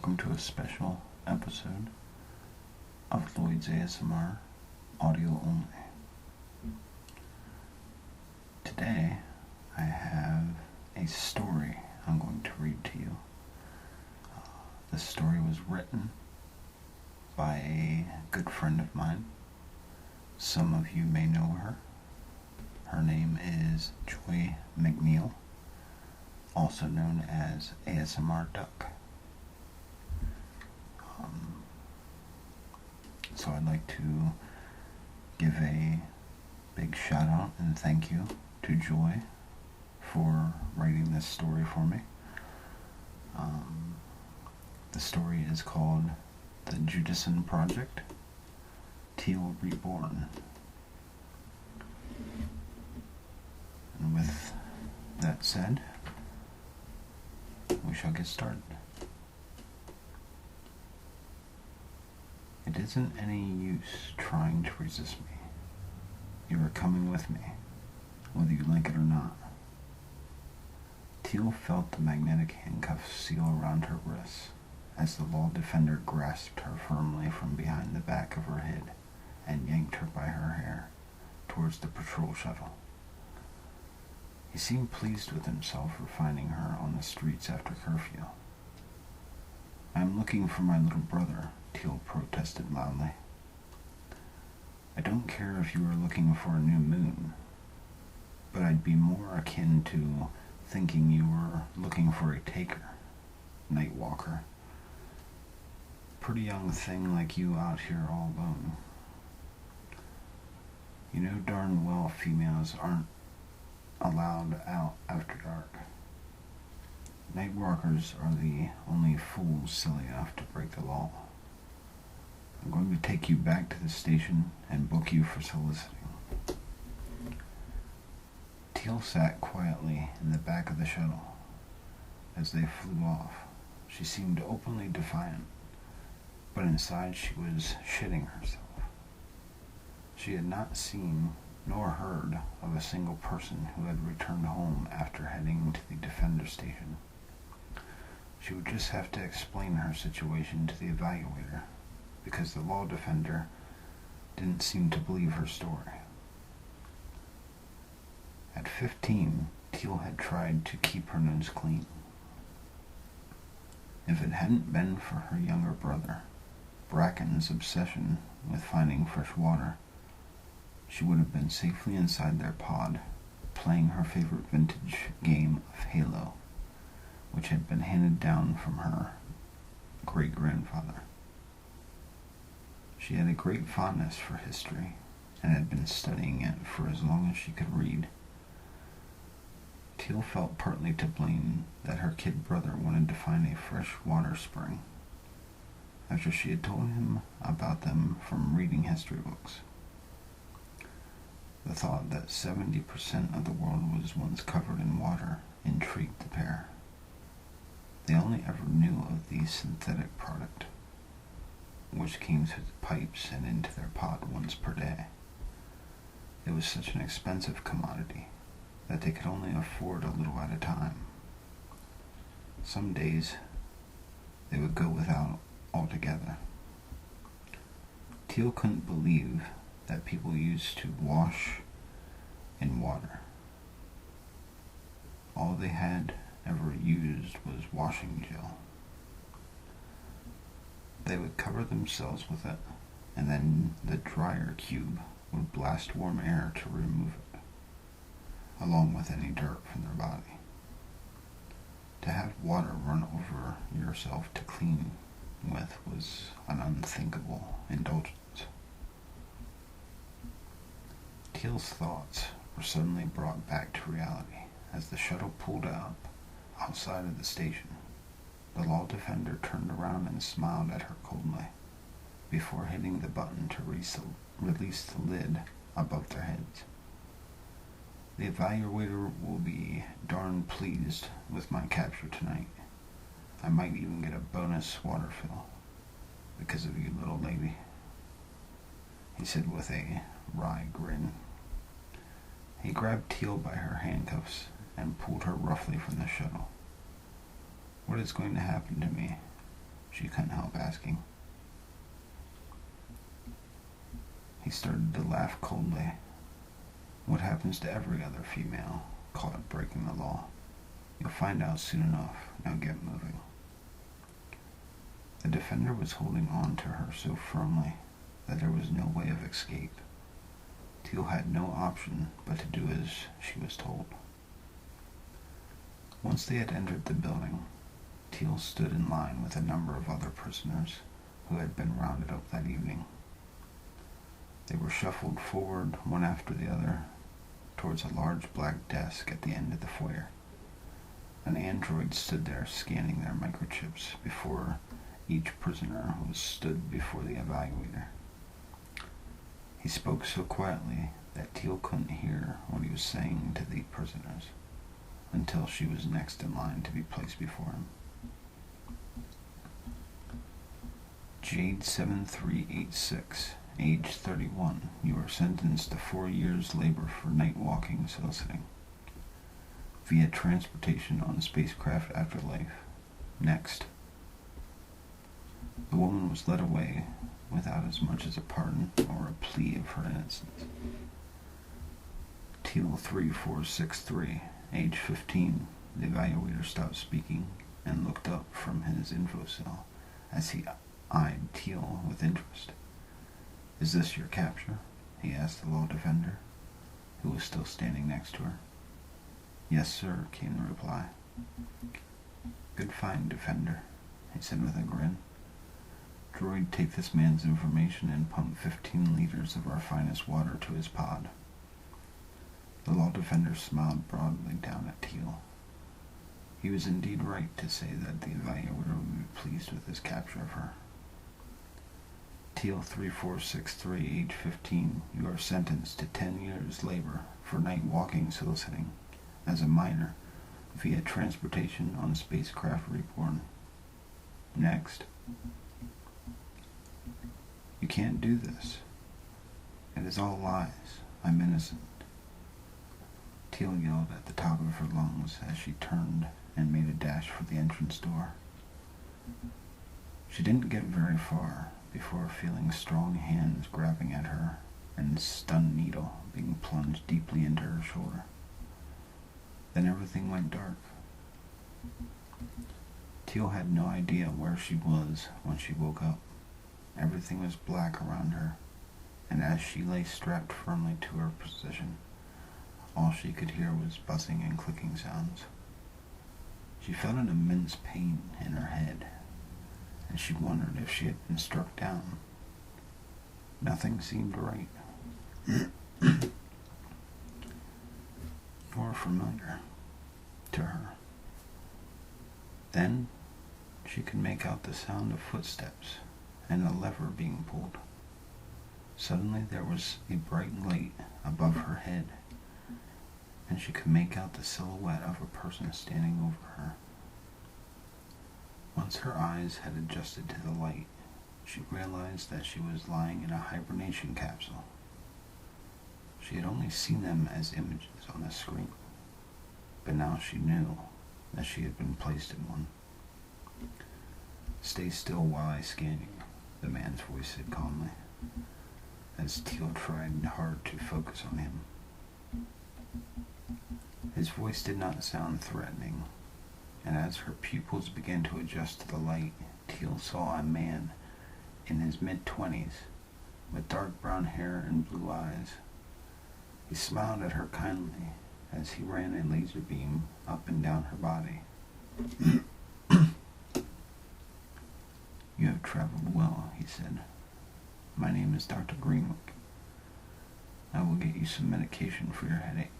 welcome to a special episode of Lloyd's ASMR, audio only. Today, I have a story I'm going to read to you. This story was written by a good friend of mine. Some of you may know her. Her name is Joy McNiel, also known as ASMR Duck. So I'd like to give a big shout out and thank you to Joy for writing this story for me. The story is called The Judason Project, Teal Reborn. And with that said, we shall get started. It isn't any use trying to resist me. You are coming with me, whether you like it or not. Teal felt the magnetic handcuffs seal around her wrists as the law defender grasped her firmly from behind the back of her head and yanked her by her hair towards the patrol shuttle. He seemed pleased with himself for finding her on the streets after curfew. "I am looking for my little brother," Teal protested loudly. "I don't care if you are looking for a new moon, but I'd be more akin to thinking you were looking for a taker, night walker. Pretty young thing like you out here all alone. You know darn well females aren't allowed out after dark. Night walkers are the only fools silly enough to break the law. I'm going to take you back to the station and book you for soliciting." Teal sat quietly in the back of the shuttle. As they flew off, she seemed openly defiant, but inside she was shitting herself. She had not seen nor heard of a single person who had returned home after heading to the defender station. She would just have to explain her situation to the evaluator, because the law defender didn't seem to believe her story. At 15, Teal had tried to keep her nose clean. If it hadn't been for her younger brother, Bracken's obsession with finding fresh water, she would have been safely inside their pod, playing her favorite vintage game of Halo, which had been handed down from her great-grandfather. She had a great fondness for history, and had been studying it for as long as she could read. Teal felt partly to blame that her kid brother wanted to find a fresh water spring, after she had told him about them from reading history books. The thought that 70% of the world was once covered in water intrigued the pair. They only ever knew of the synthetic product, which came through the pipes and into their pod once per day. It was such an expensive commodity that they could only afford a little at a time. Some days they would go without altogether. Teal couldn't believe that people used to wash in water. All they had ever used was washing gel. They would cover themselves with it, and then the dryer cube would blast warm air to remove it, along with any dirt from their body. To have water run over yourself to clean with was an unthinkable indulgence. Teal's thoughts were suddenly brought back to reality as the shuttle pulled up outside of the station. The law defender turned around and smiled at her coldly before hitting the button to release the lid above their heads. "The evaluator will be darn pleased with my capture tonight. I might even get a bonus water fill because of you, little lady," he said with a wry grin. He grabbed Teal by her handcuffs and pulled her roughly from the shuttle. "What is going to happen to me?" she couldn't help asking. He started to laugh coldly. What happens to every other female caught breaking the law? You'll find out soon enough. Now get moving. The defender was holding on to her so firmly that there was no way of escape. Teal had no option but to do as she was told. Once they had entered the building, Teal stood in line with a number of other prisoners who had been rounded up that evening. They were shuffled forward, one after the other, towards a large black desk at the end of the foyer. An android stood there scanning their microchips before each prisoner who stood before the evaluator. He spoke so quietly that Teal couldn't hear what he was saying to the prisoners until she was next in line to be placed before him. Jade 7386, age 31. You are sentenced to 4 years labor for night walking soliciting via transportation on spacecraft afterlife. Next. The woman was led away without as much as a pardon or a plea of her innocence. Teal 3463, age 15. The evaluator stopped speaking and looked up from his info cell as he eyed Teal with interest. Is this your capture? He asked the law defender, who was still standing next to her. Yes, sir, came the reply. Good find, defender, he said with a grin. Droid, take this man's information and pump 15 liters of our finest water to his pod. The law defender smiled broadly down at Teal. He was indeed right to say that the evaluator would be pleased with his capture of her. Teal 3463, age 15, you are sentenced to 10 years labor for night walking soliciting as a minor via transportation on spacecraft reborn. Next. You can't do this. It is all lies. I'm innocent. Teal yelled at the top of her lungs as she turned and made a dash for the entrance door. She didn't get very far before feeling strong hands grabbing at her and a stun needle being plunged deeply into her shoulder. Then everything went dark. Teal had no idea where she was when she woke up. Everything was black around her, and as she lay strapped firmly to her position, all she could hear was buzzing and clicking sounds. She felt an immense pain in her head, and she wondered if she had been struck down. Nothing seemed right, nor familiar to her. Then she could make out the sound of footsteps and a lever being pulled. Suddenly there was a bright light above her head, and she could make out the silhouette of a person standing over her. Once her eyes had adjusted to the light, she realized that she was lying in a hibernation capsule. She had only seen them as images on a screen, but now she knew that she had been placed in one. Stay still while I scan you, the man's voice said calmly, as Teal tried hard to focus on him. His voice did not sound threatening, and as her pupils began to adjust to the light, Teal saw a man in his mid-20s with dark brown hair and blue eyes. He smiled at her kindly as he ran a laser beam up and down her body. You have traveled well, he said. My name is Dr. Greenwick. I will get you some medication for your headache.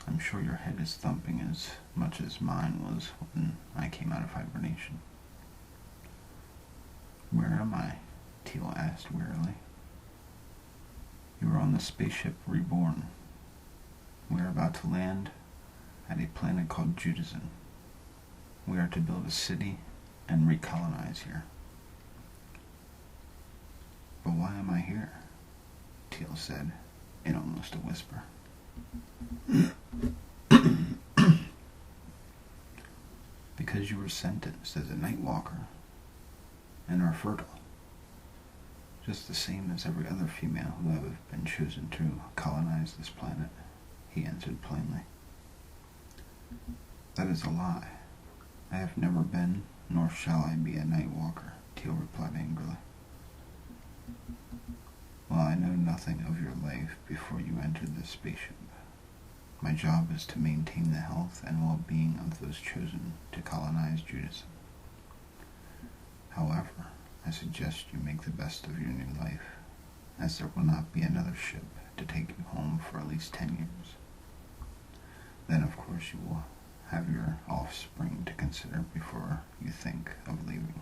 I'm sure your head is thumping as much as mine was when I came out of hibernation. Where am I? Teal asked wearily. You are on the spaceship Reborn. We are about to land at a planet called Judason. We are to build a city and recolonize here. But why am I here? Teal said in almost a whisper. Because because you were sentenced as a night walker and are fertile, just the same as every other female who have been chosen to colonize this planet, he answered plainly. That is a lie. I have never been, nor shall I be a night walker, Teal replied angrily. Well, I know nothing of your life before you entered this spaceship. My job is to maintain the health and well-being of those chosen to colonize Judason. However, I suggest you make the best of your new life, as there will not be another ship to take you home for at least 10 years. Then, of course, you will have your offspring to consider before you think of leaving.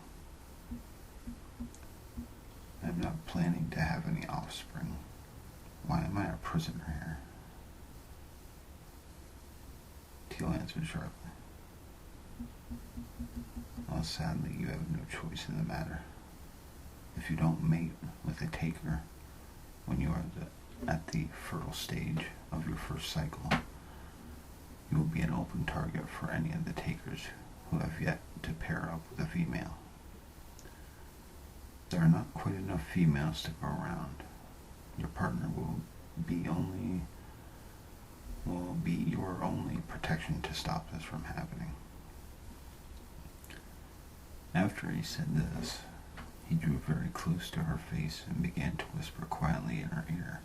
I am not planning to have any offspring. Why am I a prisoner here? Teal answered sharply. Well, sadly, you have no choice in the matter. If you don't mate with a taker when you are at the fertile stage of your first cycle, you will be an open target for any of the takers who have yet to pair up with a female. There are not quite enough females to go around. Your partner will be your only protection to stop this from happening. After he said this, he drew very close to her face and began to whisper quietly in her ear.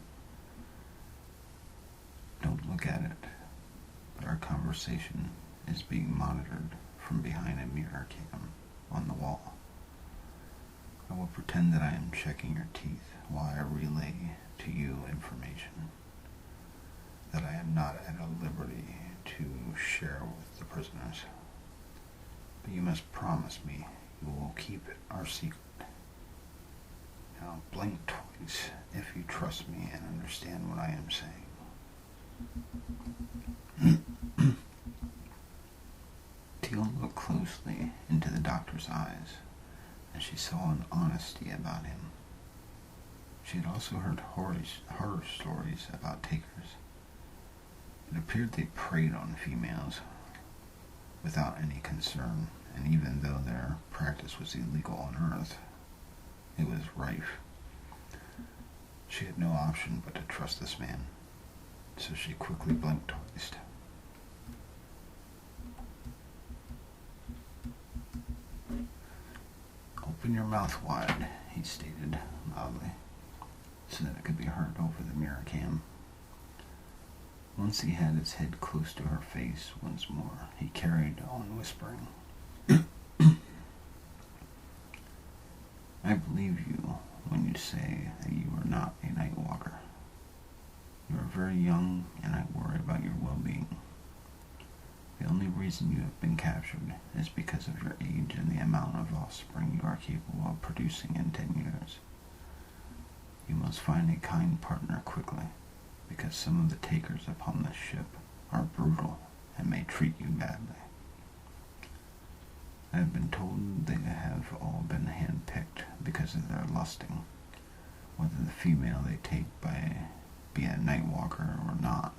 Don't look at it, but our conversation is being monitored from behind a mirror cam on the wall. I will pretend that I am checking your teeth while I relay to you information that I am not at a liberty to share with the prisoners. But you must promise me you will keep our secret. Now blink twice if you trust me and understand what I am saying. Teal looked closely into the doctor's eyes, and she saw an honesty about him. She had also heard horror stories about takers. It appeared they preyed on females without any concern, and even though their practice was illegal on Earth, it was rife. She had no option but to trust this man, so she quickly blinked twice. Open your mouth wide, he stated loudly, so that it could be heard over the mirror cam. Once he had his head close to her face once more, he carried on whispering. I believe you when you say that you are not a night walker. You are very young, and I worry about your well-being. The only reason you have been captured is because of your age and the amount of offspring you are capable of producing in 10 years. You must find a kind partner quickly, because some of the takers upon this ship are brutal and may treat you badly. I have been told they have all been hand-picked because of their lusting, whether the female they take be a night walker or not.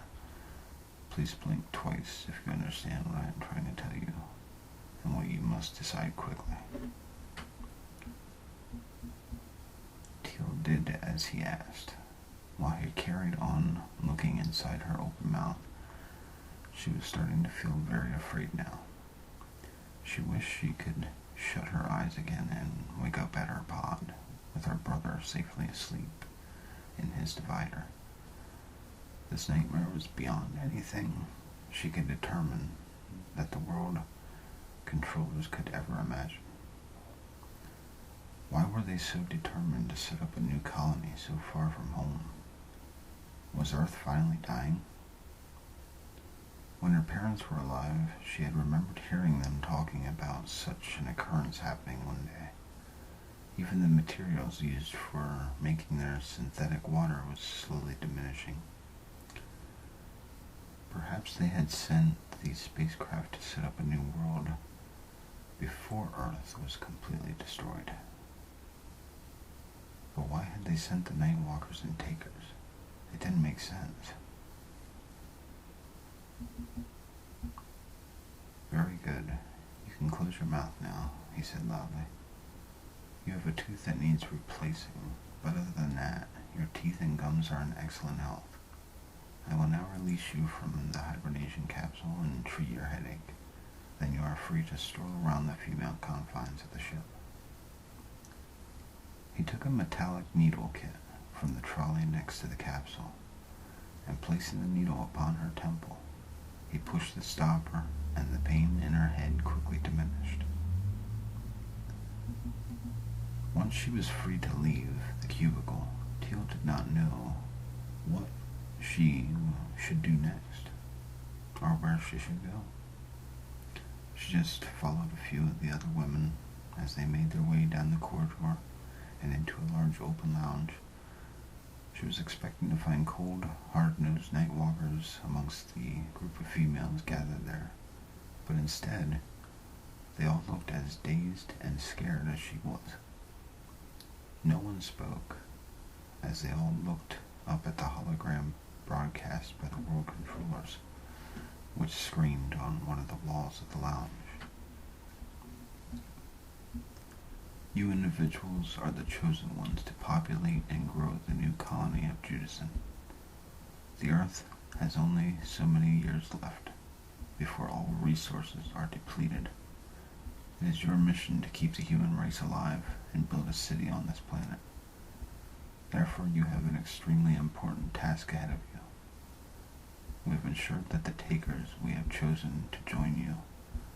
Please blink twice if you understand what I am trying to tell you, and what you must decide quickly. Teal did as he asked. While he carried on looking inside her open mouth, she was starting to feel very afraid now. She wished she could shut her eyes again and wake up at her pod, with her brother safely asleep in his divider. This nightmare was beyond anything she could determine that the world controllers could ever imagine. Why were they so determined to set up a new colony so far from home? Was Earth finally dying? When her parents were alive, she had remembered hearing them talking about such an occurrence happening one day. Even the materials used for making their synthetic water was slowly diminishing. Perhaps they had sent these spacecraft to set up a new world before Earth was completely destroyed. But why had they sent the night walkers and takers? It didn't make sense. Very good. You can close your mouth now, he said loudly. You have a tooth that needs replacing, but other than that, your teeth and gums are in excellent health. I will now release you from the hibernation capsule and treat your headache. Then you are free to stroll around the female confines of the ship. He took a metallic needle kit from the trolley next to the capsule, and placing the needle upon her temple, he pushed the stopper, and the pain in her head quickly diminished. Once she was free to leave the cubicle, Teal did not know what she should do next, or where she should go. She just followed a few of the other women as they made their way down the corridor and into a large open lounge. She was expecting to find cold, hard-nosed night walkers amongst the group of females gathered there, but instead, they all looked as dazed and scared as she was. No one spoke, as they all looked up at the hologram broadcast by the world controllers, which screamed on one of the walls of the lounge. You individuals are the chosen ones to populate and grow the new colony of Judason. The Earth has only so many years left before all resources are depleted. It is your mission to keep the human race alive and build a city on this planet. Therefore, you have an extremely important task ahead of you. We have ensured that the takers we have chosen to join you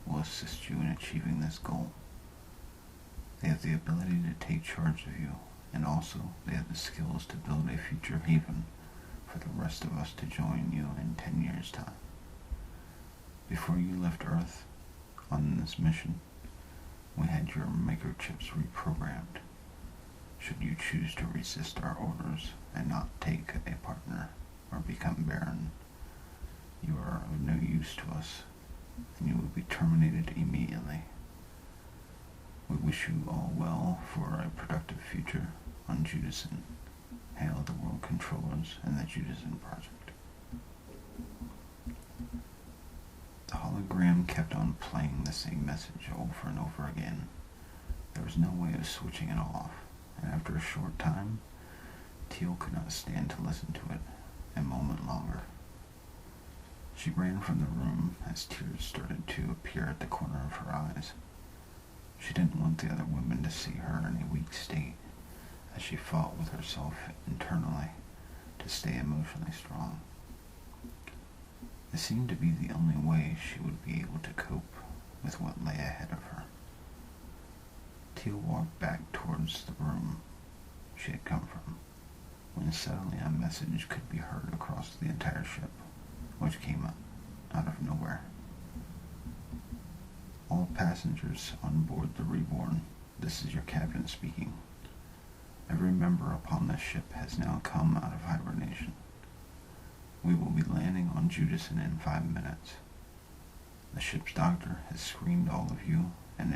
will assist you in achieving this goal. They have the ability to take charge of you, and also they have the skills to build a future haven for the rest of us to join you in 10 years' time. Before you left Earth on this mission, we had your microchips reprogrammed. Should you choose to resist our orders and not take a partner or become barren, you are of no use to us, and you will be terminated immediately. We wish you all well for a productive future on Judason. Hail the world controllers and the Judason Project. The hologram kept on playing the same message over and over again. There was no way of switching it off, and after a short time, Teal could not stand to listen to it a moment longer. She ran from the room as tears started to appear at the corner of her eyes. She didn't want the other women to see her in a weak state, as she fought with herself internally to stay emotionally strong. It seemed to be the only way she would be able to cope with what lay ahead of her. Teal walked back towards the room she had come from, when suddenly a message could be heard across the entire ship, which came out of nowhere. All passengers on board the Reborn, this is your captain speaking. Every member upon this ship has now come out of hibernation. We will be landing on Judason in 5 minutes. The ship's doctor has screened all of you and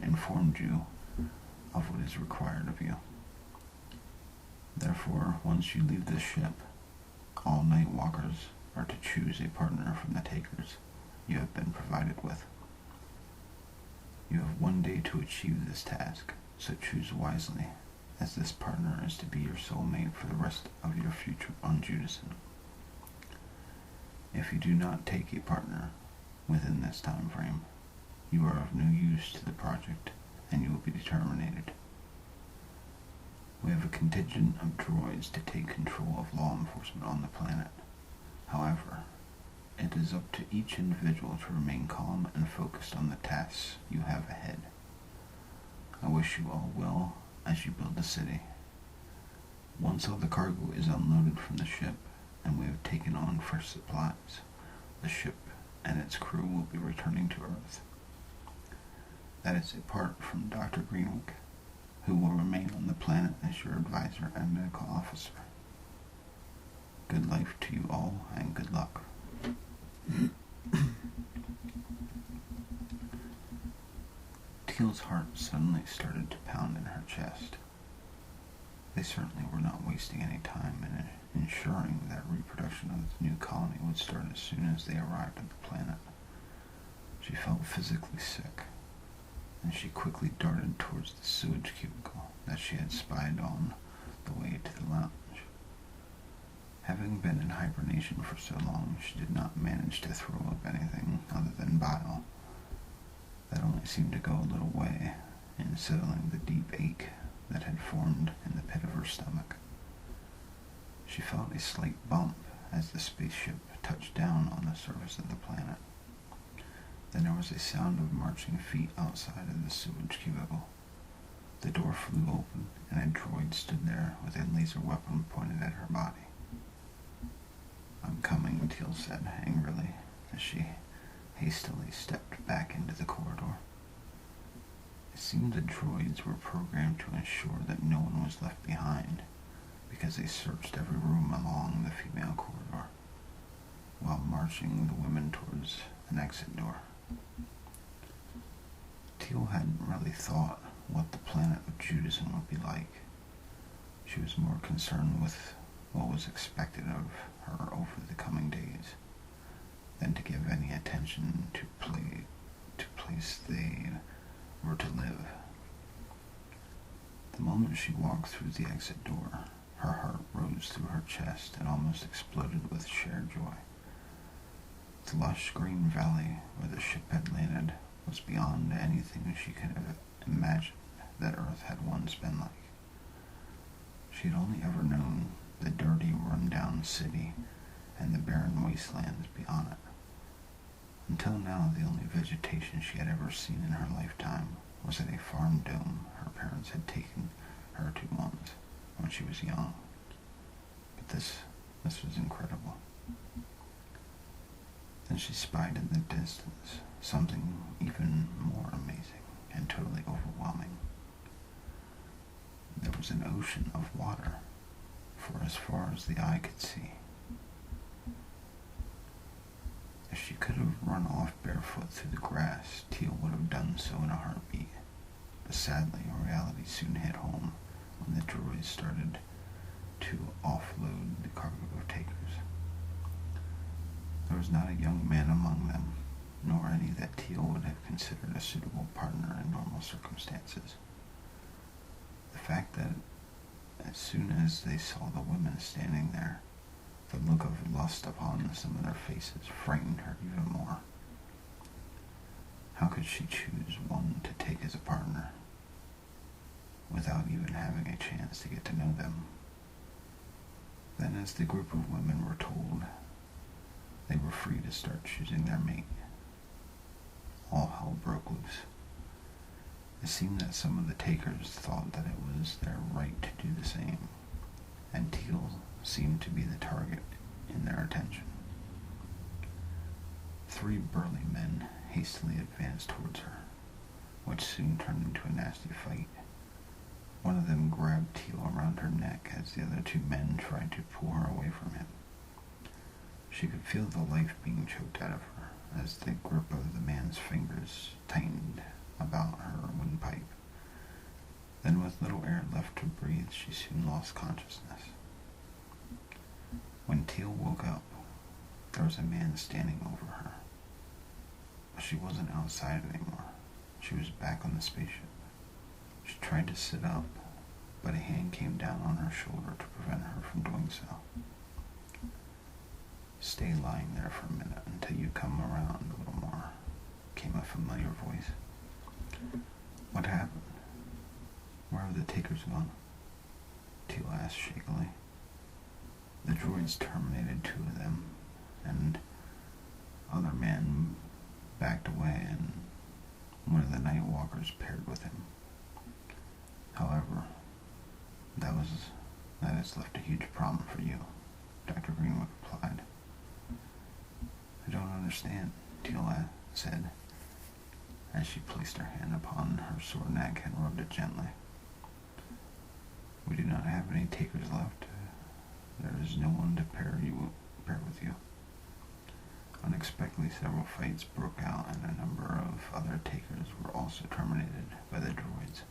informed you of what is required of you. Therefore, once you leave this ship, all night walkers are to choose a partner from the takers you have been provided with. You have 1 day to achieve this task, so choose wisely, as this partner is to be your soulmate for the rest of your future on Judason. If you do not take a partner within this time frame, you are of no use to the project, and you will be terminated. We have a contingent of droids to take control of law enforcement on the planet. However, it is up to each individual to remain calm and focused on the tasks you have ahead. I wish you all well as you build the city. Once all the cargo is unloaded from the ship and we have taken on fresh supplies, the ship and its crew will be returning to Earth. That is apart from Dr. Greenwick, who will remain on the planet as your advisor and medical officer. Good life to you all, and good luck. Teal's heart suddenly started to pound in her chest. They certainly were not wasting any time in ensuring that reproduction of the new colony would start as soon as they arrived at the planet. She felt physically sick, and she quickly darted towards the sewage cubicle that she had spied on the way to the lounge. Having been in hibernation for so long, she did not manage to throw up anything other than bile. That only seemed to go a little way in settling the deep ache that had formed in the pit of her stomach. She felt a slight bump as the spaceship touched down on the surface of the planet. Then there was a sound of marching feet outside of the sewage cubicle. The door flew open, and a droid stood there with a laser weapon pointed at her body. "I'm coming," Teal said angrily as she hastily stepped back into the corridor. It seemed the droids were programmed to ensure that no one was left behind, because they searched every room along the female corridor, while marching the women towards an exit door. Teal hadn't really thought what the planet of Judason would be like. She was more concerned with what was expected of her over the coming days than to give any attention to place they were to live. The moment she walked through the exit door, her heart rose through her chest and almost exploded with sheer joy. The lush green valley where the ship had landed was beyond anything she could have imagined that Earth had once been like. She had only ever known the dirty, run-down city and the barren wastelands beyond it. Until now, the only vegetation she had ever seen in her lifetime was at a farm dome her parents had taken her to once when she was young. But this was incredible. Then she spied in the distance something even more amazing and totally overwhelming. There was an ocean of water for as far as the eye could see. If she could have run off barefoot through the grass, Teal would have done so in a heartbeat. But sadly, reality soon hit home when the droids started to offload the cargo takers. There was not a young man among them, nor any that Teal would have considered a suitable partner in normal circumstances. The fact that as soon as they saw the women standing there, the look of lust upon some of their faces frightened her even more. How could she choose one to take as a partner without even having a chance to get to know them? Then, as the group of women were told they were free to start choosing their mate, all hell broke loose. It seemed that some of the takers thought that it was their right to do the same, and Teal seemed to be the target in their attention. 3 burly men hastily advanced towards her, which soon turned into a nasty fight. One of them grabbed Teal around her neck as the other 2 men tried to pull her away from him. She could feel the life being choked out of her as the grip of the man's fingers tightened about her windpipe. Then, with little air left to breathe, she soon lost consciousness. When Teal woke up, there was a man standing over her. But she wasn't outside anymore. She was back on the spaceship. She tried to sit up, but a hand came down on her shoulder to prevent her from doing so. "Stay lying there for a minute until you come around a little more," came a familiar voice. "What happened? Where have the takers gone?" Teal asked shakily. "The droids terminated 2 of them, and other man backed away, and one of the night walkers paired with him. However, that has left a huge problem for you," Dr. Greenwood replied. "I don't understand," Teal said, as she placed her hand upon her sore neck and rubbed it gently. "We do not have any takers left. There is no one to pair with you." Unexpectedly, several fights broke out, and a number of other takers were also terminated by the droids.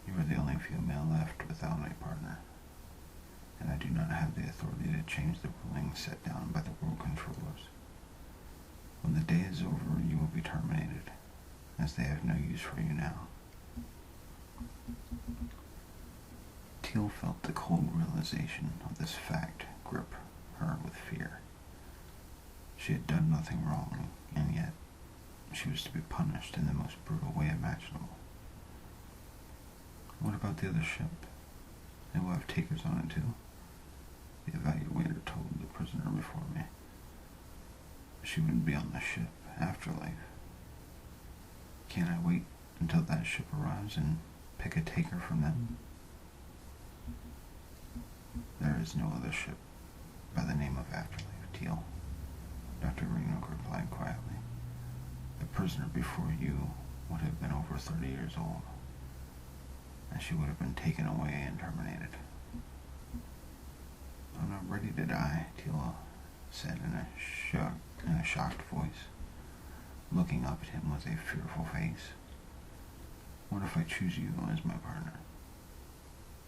"You are the only female left without a partner, and I do not have the authority to change the ruling set down by the world controllers. When the day is over, you will be terminated, as they have no use for you now. Teal felt the cold realization of this fact grip her with fear. She had done nothing wrong, and yet she was to be punished in the most brutal way imaginable. What about the other ship? They will have takers on it too, the evaluator told the prisoner before me. She wouldn't be on the ship afterlife. Can't I wait until that ship arrives and pick a taker from them? There is no other ship by the name of Afterlife, Teal, Dr. Greenwood replied quietly. The prisoner before you would have been over 30 years old, and she would have been taken away and terminated. I'm not ready to die, Teal said in a shocked voice, looking up at him with a fearful face. What if I choose you as my partner?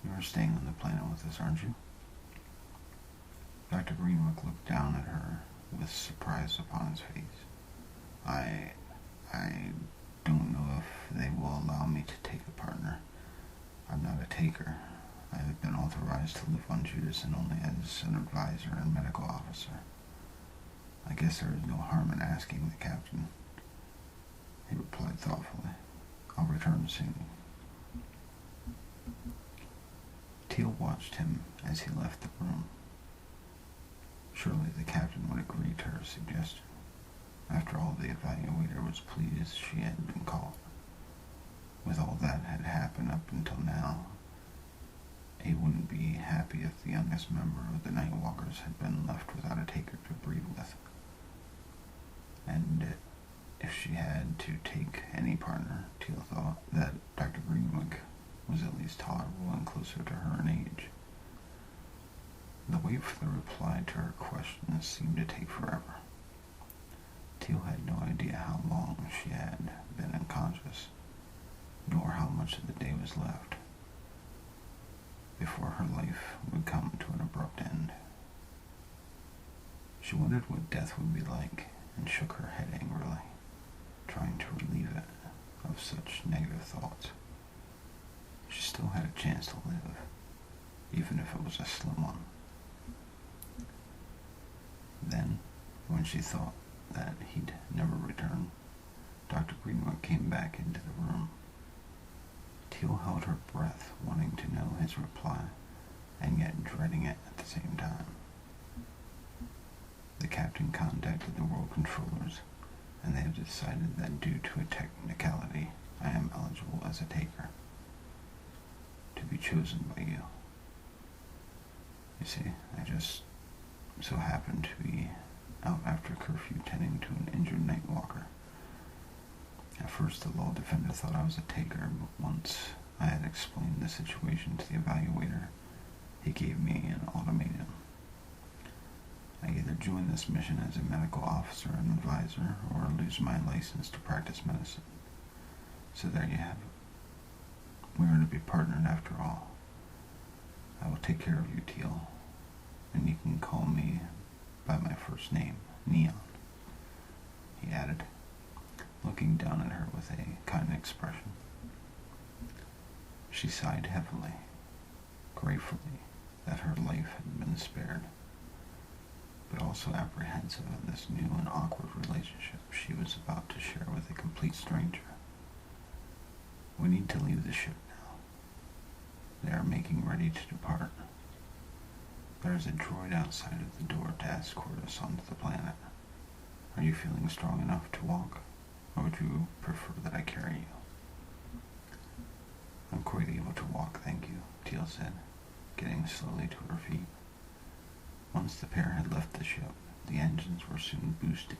You are staying on the planet with us, aren't you? Dr. Greenwood looked down at her with surprise upon his face. I don't know if they will allow me to take a partner. I'm not a taker. I have been authorized to live on Judason only as an advisor and medical officer. I guess there is no harm in asking the captain, he replied thoughtfully. I'll return soon. Teal watched him as he left the room. Surely the captain would agree to her suggestion. After all, the evaluator was pleased she had been called. With all that had happened up until now, he wouldn't be happy if the youngest member of the Nightwalkers had been left without a taker to breed with. And if she had to take any partner, Teal thought that Dr. Greenwood was at least tolerable and closer to her in age. The wait for the reply to her questions seemed to take forever. Teal had no idea how long she had been unconscious, nor how much of the day was left before her life would come to an abrupt end. She wondered what death would be like and shook her head angrily, trying to relieve it of such negative thoughts. She still had a chance to live, even if it was a slim one. Then, when she thought that he'd never return, Dr. Greenwood came back into the room. Teal held her breath, wanting to know his reply, and yet dreading it at the same time. The captain contacted the world controllers, and they have decided that due to a technicality, I am eligible as a taker, to be chosen by you. You see, I just so happened to be out after curfew tending to an injured night walker. At first the law defender thought I was a taker, but once I had explained the situation to the evaluator, he gave me an ultimatum. I either join this mission as a medical officer and advisor, or lose my license to practice medicine. So there you have it. We are to be partnered after all. I will take care of you, Teal, and you can call me by my first name, Neon, he added, looking down at her with a kind expression. She sighed heavily, gratefully that her life had been spared, but also apprehensive of this new and awkward relationship she was about to share with a complete stranger. We need to leave the ship now. They are making ready to depart. There is a droid outside of the door to escort us onto the planet. Are you feeling strong enough to walk, or would you prefer that I carry you? I'm quite able to walk, thank you, Teal said, getting slowly to her feet. Once the pair had left the ship, the engines were soon boosted,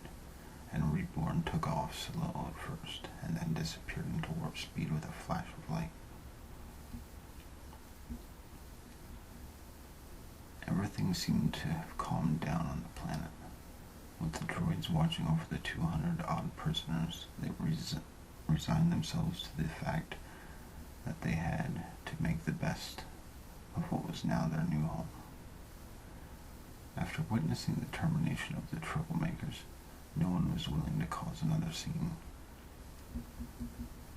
and Reborn took off slow at first, and then disappeared into warp speed with a flash of light. Everything seemed to have calmed down on the planet. With the droids watching over the 200-odd prisoners, they resigned themselves to the fact that they had to make the best of what was now their new home. After witnessing the termination of the troublemakers, No one was willing to cause another scene.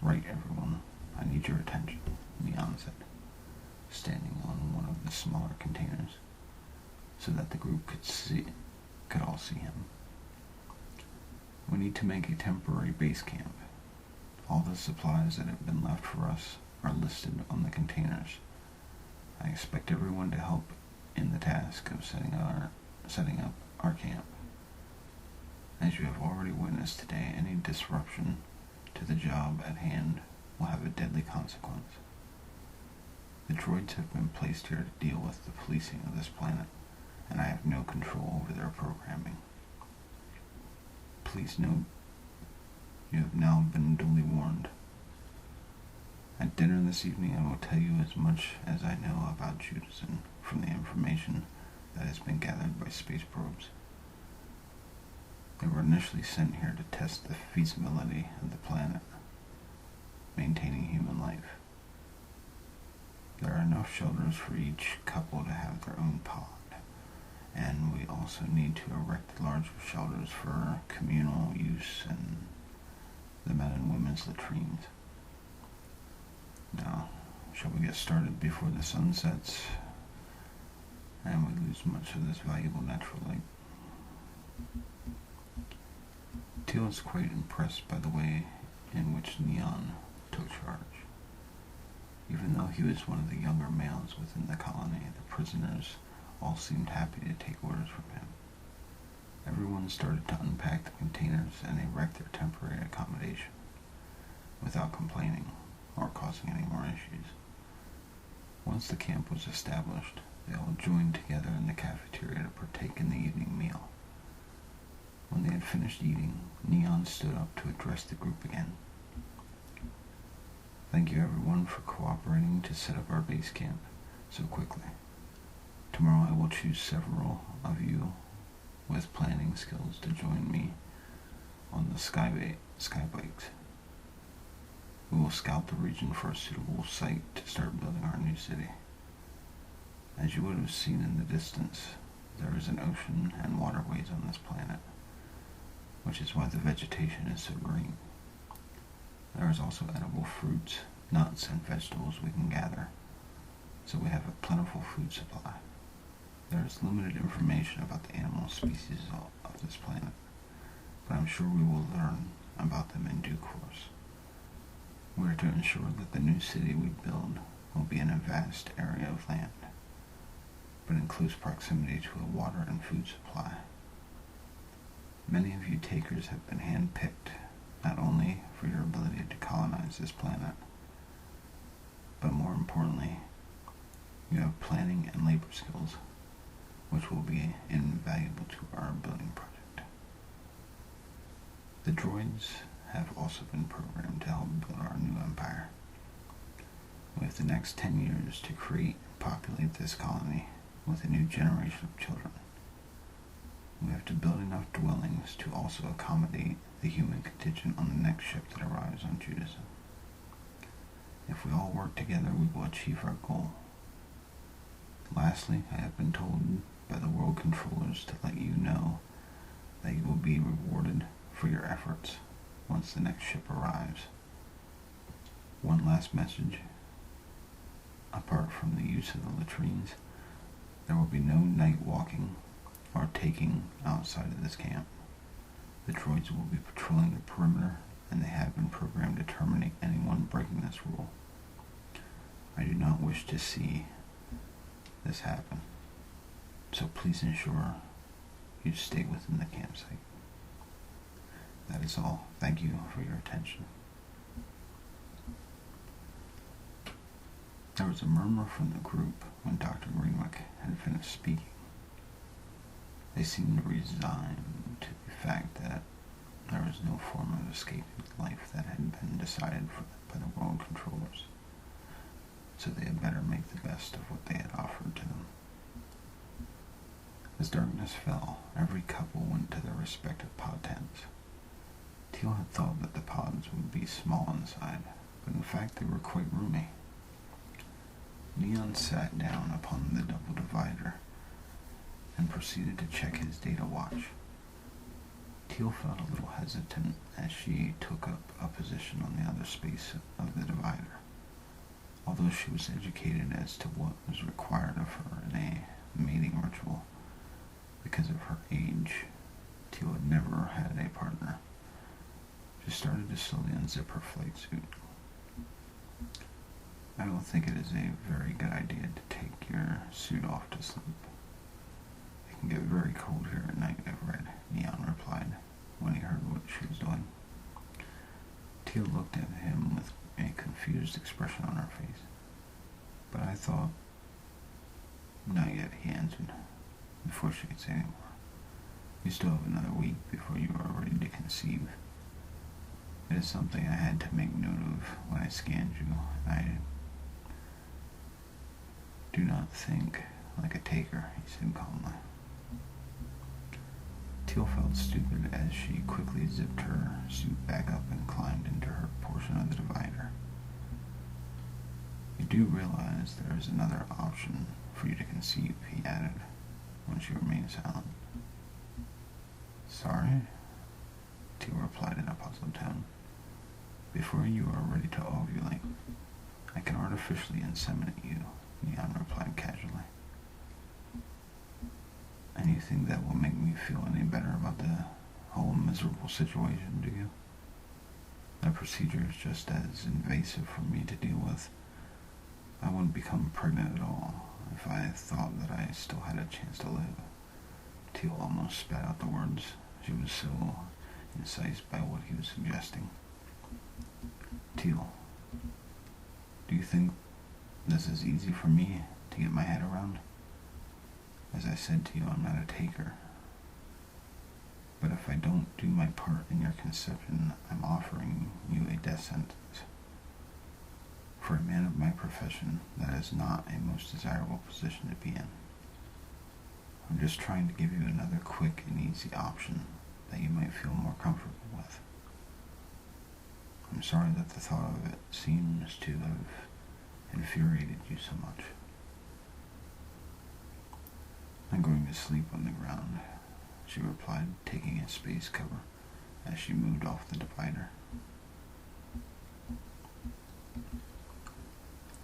"Right, everyone, I need your attention," Neon said, standing on one of the smaller containers so that the group could all see him. "We need to make a temporary base camp. All the supplies that have been left for us are listed on the containers. I expect everyone to help in the task of setting up our camp. As you have already witnessed today, any disruption to the job at hand will have a deadly consequence. The droids have been placed here to deal with the policing of this planet, and I have no control over their programming. Please note, you have now been duly warned. At dinner this evening, I will tell you as much as I know about Judason from the information that has been gathered by space probes. They were initially sent here to test the feasibility of the planet maintaining human life. There are enough shelters for each couple to have their own pod, and we also need to erect larger shelters for communal use and the men and women's latrines. Now, shall we get started before the sun sets and we lose much of this valuable natural light?" Teal was quite impressed by the way in which Neon took charge. Even though he was one of the younger males within the colony, the prisoners all seemed happy to take orders from him. Everyone started to unpack the containers and erect their temporary accommodation without complaining or causing any more issues. Once the camp was established, they all joined together in the cafeteria to partake in the evening meal. When they had finished eating, Neon stood up to address the group again. "Thank you everyone for cooperating to set up our base camp so quickly. Tomorrow I will choose several of you with planning skills to join me on the sky bikes. We will scout the region for a suitable site to start building our new city. As you would have seen in the distance, there is an ocean and waterways on this planet, which is why the vegetation is so green. There is also edible fruits, nuts, and vegetables we can gather, so we have a plentiful food supply. There is limited information about the animal species of this planet, but I'm sure we will learn about them in due course. We are to ensure that the new city we build will be in a vast area of land, but in close proximity to a water and food supply. Many of you takers have been hand-picked, not only for your ability to colonize this planet, but more importantly, you have planning and labor skills, which will be invaluable to our building project. The droids have also been programmed to help build our new empire. We have the next 10 years to create and populate this colony with a new generation of children. We have to build enough dwellings to also accommodate the human contingent on the next ship that arrives on Judason. If we all work together, we will achieve our goal. Lastly, I have been told by the world controllers to let you know that you will be rewarded for your efforts once the next ship arrives. One last message. Apart from the use of the latrines, there will be no night walking or taking outside of this camp. The droids will be patrolling the perimeter, and they have been programmed to terminate anyone breaking this rule. I do not wish to see this happen, so please ensure you stay within the campsite. That is all. Thank you for your attention." There was a murmur from the group when Dr. Greenwick had finished speaking. They seemed resigned to the fact that there was no form of escaping life that had been decided by the world controllers, so they had better make the best of what they had offered to them. As darkness fell, every couple went to their respective pod tents. Teal had thought that the pods would be small inside, but in fact they were quite roomy. Neon sat down upon the double divider and proceeded to check his data watch. Teal felt a little hesitant as she took up a position on the other space of the divider. Although she was educated as to what was required of her in a mating ritual, because of her age, Teal had never had a partner. She started to slowly unzip her flight suit. "I don't think it is a very good idea to take your suit off to sleep. It can get very cold here at night, I've read," Neon replied when he heard what she was doing. Teal looked at him with a confused expression on her face. "But I thought—" "Not yet," he answered, before she could say any more. "You still have another week before you are ready to conceive. It is something I had to make note of when I scanned you, and I do not think like a taker," he said calmly. Teal felt stupid as she quickly zipped her suit back up and climbed into her portion of the divider. "You do realize there is another option for you to conceive," he added, when she remained silent. "Sorry?" Teal replied in a puzzled tone. "Before you are ready to ovulate, I can artificially inseminate you," Neon replied casually. "And you think that will make me feel any better about the whole miserable situation, do you? That procedure is just as invasive for me to deal with. I wouldn't become pregnant at all if I thought that I still had a chance to live." Teal almost spat out the words. She was so incensed by what he was suggesting. "Teal, do you think this is easy for me to get my head around? As I said to you, I'm not a taker. But if I don't do my part in your conception, I'm offering you a death sentence. For a man of my profession, that is not a most desirable position to be in. I'm just trying to give you another quick and easy option that you might feel more comfortable with. I'm sorry that the thought of it seems to have infuriated you so much." "I'm going to sleep on the ground," she replied, taking a space cover as she moved off the divider.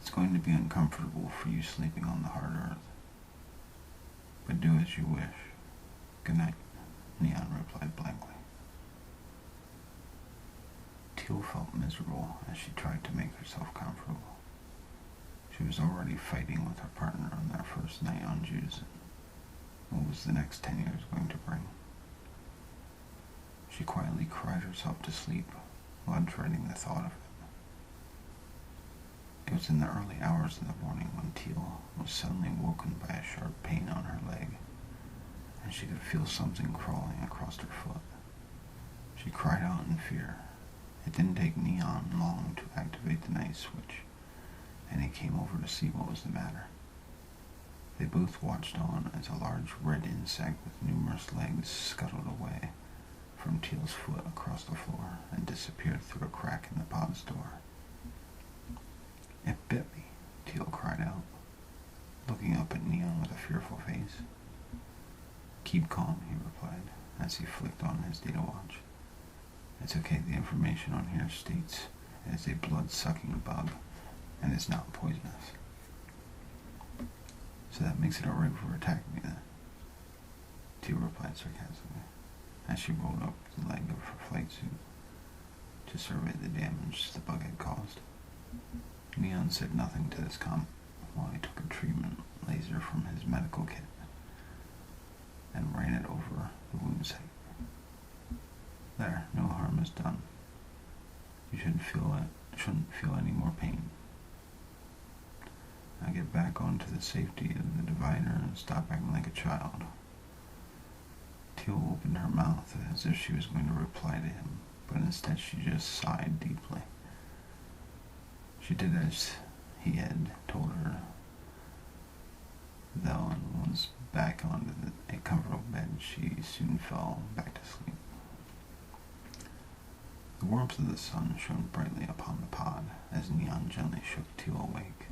"It's going to be uncomfortable for you sleeping on the hard earth. But do as you wish. Good night," Neon replied blankly. Teal felt miserable as she tried to make herself comfortable. She was already fighting with her partner on their first night on Judason. What was the next 10 years going to bring? She quietly cried herself to sleep while dreading the thought of it. It was in the early hours of the morning when Teal was suddenly woken by a sharp pain on her leg, and she could feel something crawling across her foot. She cried out in fear. It didn't take Neon long to activate the night switch, and he came over to see what was the matter. They both watched on as a large red insect with numerous legs scuttled away from Teal's foot across the floor and disappeared through a crack in the pod's door. "It bit me," Teal cried out, looking up at Neon with a fearful face. "Keep calm," he replied, as he flicked on his data watch. "It's okay, the information on here states it is a blood-sucking bug and is not poisonous." "So that makes it alright for attacking me then?" Teal replied sarcastically, as she rolled up the leg of her flight suit to survey the damage the bug had caused. Neon said nothing to this comment while he took a treatment laser from his medical kit and ran it over the wound site. "There, no harm is done. You shouldn't feel any more pain. Now get back onto the safety of the divider and stop acting like a child." Teal opened her mouth as if she was going to reply to him, but instead she just sighed deeply. She did as he had told her, though, and once back onto a comfortable bed, she soon fell back to sleep. The warmth of the sun shone brightly upon the pod as Neon gently shook Teal awake.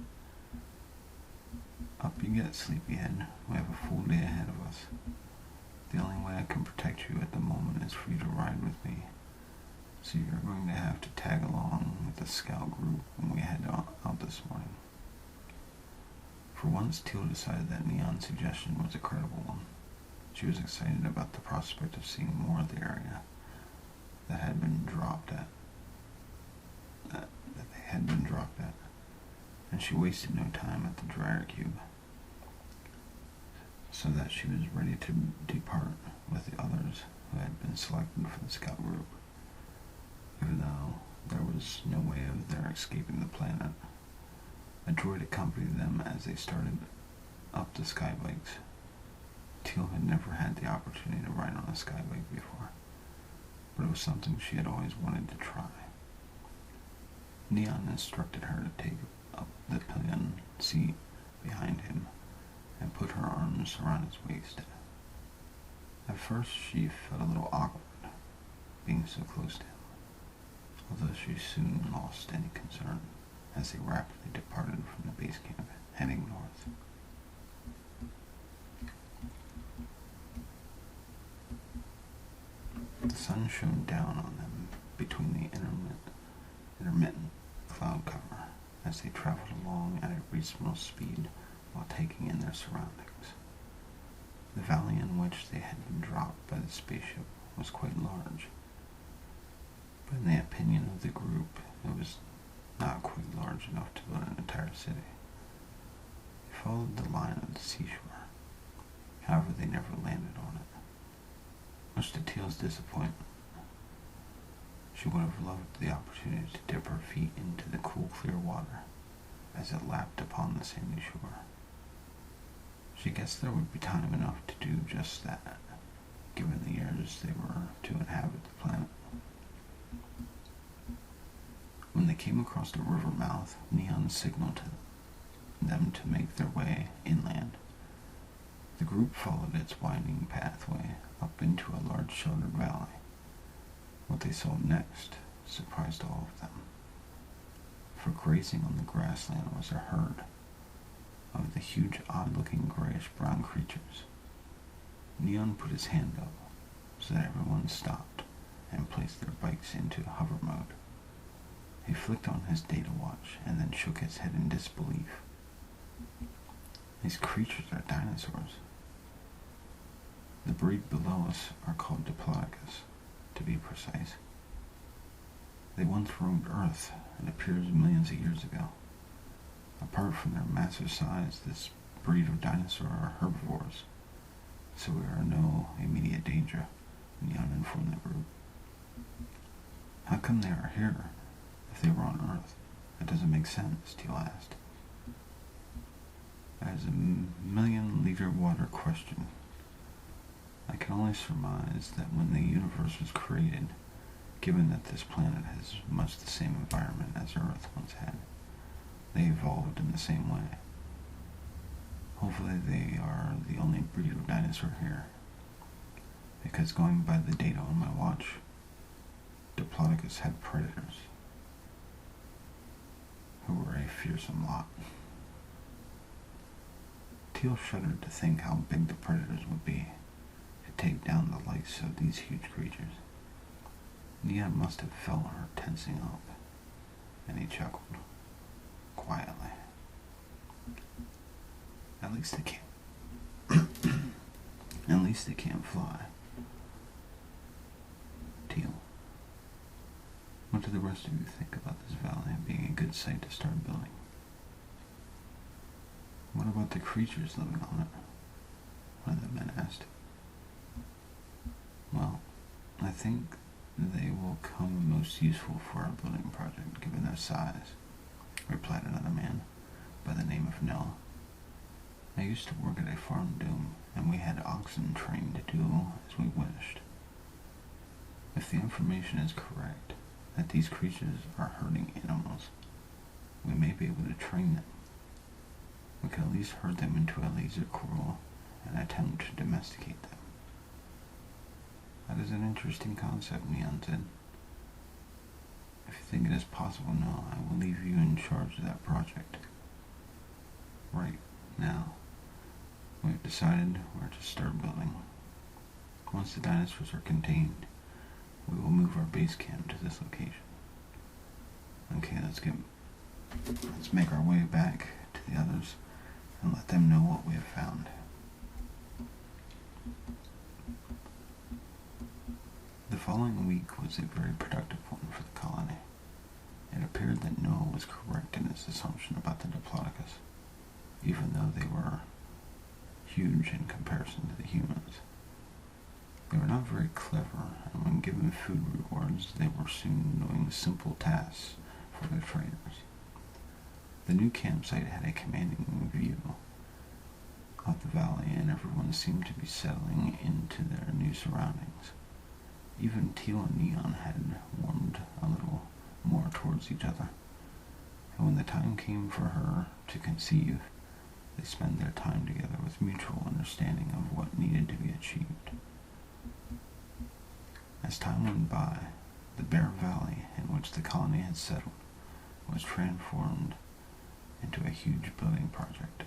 "Up you get, sleepyhead. We have a full day ahead of us. The only way I can protect you at the moment is for you to ride with me. So you're going to have to tag along with the scout group when we head out this morning." For once, Teal decided that Neon's suggestion was a credible one. She was excited about the prospect of seeing more of the area that they had been dropped at, and she wasted no time at the dryer cube, so that she was ready to depart with the others who had been selected for the scout group. Even though there was no way of their escaping the planet, a droid accompanied them as they started up the skybikes. Teal had never had the opportunity to ride on a skybike before, but it was something she had always wanted to try. Neon instructed her to take up the pillion seat behind him and put her arms around his waist. At first she felt a little awkward, being so close to him, although she soon lost any concern as they rapidly departed from the base camp, heading north. The sun shone down on them between the intermittent cloud cover as they traveled along at a reasonable speed while taking in their surroundings. The valley in which they had been dropped by the spaceship was quite large, but in the opinion of the group, it was not quite large enough to build an entire city. They followed the line of the seashore. However, they never landed on it. Much to Teal's disappointment, she would have loved the opportunity to dip her feet into the cool, clear water as it lapped upon the sandy shore. She guessed there would be time enough to do just that, given the years they were to inhabit the planet. When they came across the river mouth, Neon signaled to them to make their way inland. The group followed its winding pathway up into a large sheltered valley. What they saw next surprised all of them, for grazing on the grassland was a herd of the huge, odd-looking grayish-brown creatures. Neon put his hand up so that everyone stopped and placed their bikes into hover mode. He flicked on his data watch and then shook his head in disbelief. "These creatures are dinosaurs. The breed below us are called Diplodocus, to be precise. They once roamed Earth, it appears millions of years ago. Apart from their massive size, this breed of dinosaur are herbivores, so we are in no immediate danger," Neon informed the group. "How come they are here if they were on Earth? That doesn't make sense," Teal asked. "That is a million-liter water question. I can only surmise that when the universe was created, given that this planet has much the same environment as Earth once had, they evolved in the same way. Hopefully they are the only breed of dinosaur here, because going by the data on my watch, Diplodocus had predators, who were a fearsome lot." Teal shuddered to think how big the predators would be to take down the likes of these huge creatures. Neon must have felt her tensing up, and he chuckled quietly. At least they can't fly. Teal, what do the rest of you think about this valley being a good site to start building? What about the creatures living on it? One of the men asked. "Well, I think they will come most useful for our building project, given their size," replied another man by the name of Noah. "I used to work at a farm dome, and we had oxen trained to do as we wished. If the information is correct, that these creatures are herding animals, we may be able to train them. We could at least herd them into a laser coral and attempt to domesticate them." "That is an interesting concept," Neon said. "If you think it is possible, Noah, I will leave you in charge of that project. Right now, we have decided where to start building. Once the dinosaurs are contained, we will move our base camp to this location. Okay, let's make our way back to the others and let them know what we have found. The following week was a very productive one for the colony. It appeared that Noah was correct in his assumption about the Diplodocus, even though they were huge in comparison to the humans. They were not very clever, and when given food rewards, they were soon doing simple tasks for their trainers. The new campsite had a commanding view of the valley, and everyone seemed to be settling into their new surroundings. Even Teal and Neon had warmed a little more towards each other, and when the time came for her to conceive, they spent their time together with mutual understanding of what needed to be achieved. As time went by, the bare valley in which the colony had settled was transformed into a huge building project.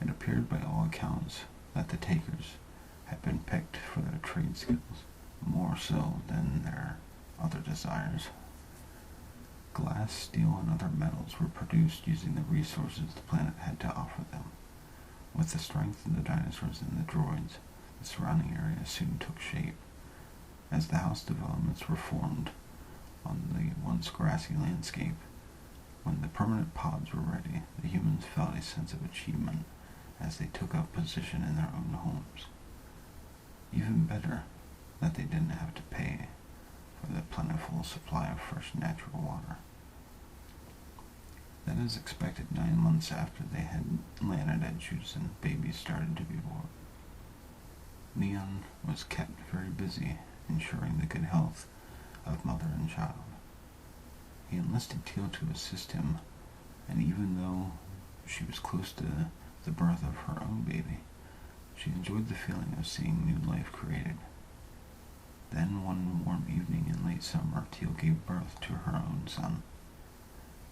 It appeared by all accounts that the takers had been picked for their trade skills, more so than their other desires. Glass, steel, and other metals were produced using the resources the planet had to offer them. With the strength of the dinosaurs and the droids, the surrounding area soon took shape. As the house developments were formed on the once grassy landscape, when the permanent pods were ready, the humans felt a sense of achievement as they took up position in their own homes. Even better, that they didn't have to pay for the plentiful supply of fresh natural water. Then, as expected, 9 months after they had landed at Judason, babies started to be born. Neon was kept very busy ensuring the good health of mother and child. He enlisted Teal to assist him, and even though she was close to the birth of her own baby, she enjoyed the feeling of seeing new life created. Then one warm evening in late summer, Teal gave birth to her own son,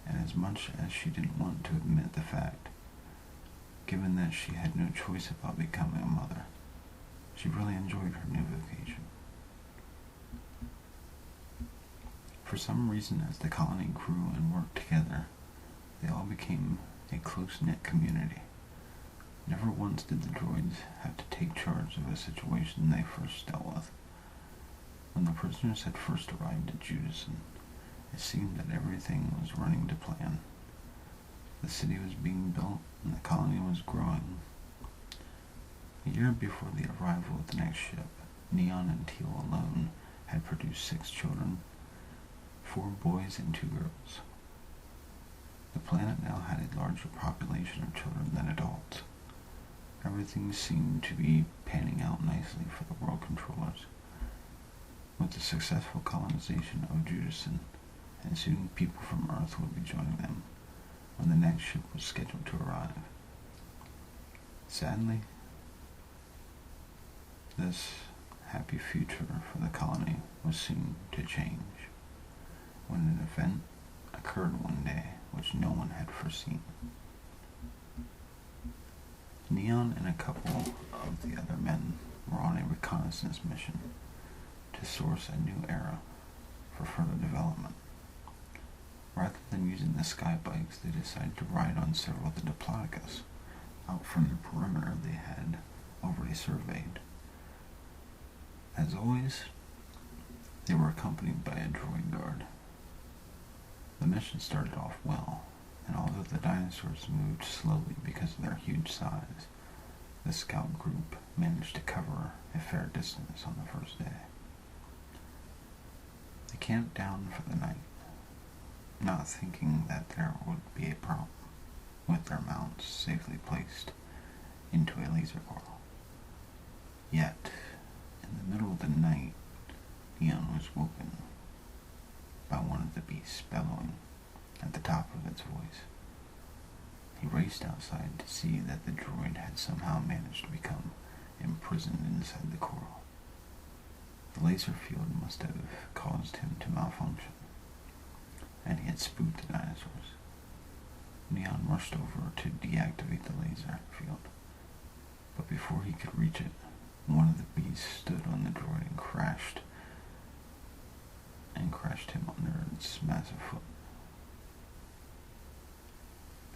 and as much as she didn't want to admit the fact, given that she had no choice about becoming a mother, she really enjoyed her new vocation. For some reason, as the colony grew and worked together, they all became a close-knit community. Never once did the droids have to take charge of a situation they first dealt with. When the prisoners had first arrived at Judason, it seemed that everything was running to plan. The city was being built, and the colony was growing. A year before the arrival of the next ship, Neon and Teal alone had produced 6 children, 4 boys and 2 girls. The planet now had a larger population of children than adults. Everything seemed to be panning out nicely for the world controllers. With the successful colonization of Judason, and soon people from Earth would be joining them when the next ship was scheduled to arrive. Sadly, this happy future for the colony was soon to change, when an event occurred one day which no one had foreseen. Neon and a couple of the other men were on a reconnaissance mission to source a new era for further development. Rather than using the sky bikes, they decided to ride on several of the Diplodocus out from the perimeter they had already surveyed. As always, they were accompanied by a droid guard. The mission started off well, and although the dinosaurs moved slowly because of their huge size, the scout group managed to cover a fair distance on the first day. They camped down for the night, not thinking that there would be a problem with their mounts safely placed into a laser coral. Yet, in the middle of the night, Neon was woken by one of the beasts bellowing at the top of its voice. He raced outside to see that the droid had somehow managed to become imprisoned inside the coral. The laser field must have caused him to malfunction, and he had spooked the dinosaurs. Neon rushed over to deactivate the laser field, but before he could reach it, One of the beasts stood on the droid and crashed him under its massive foot.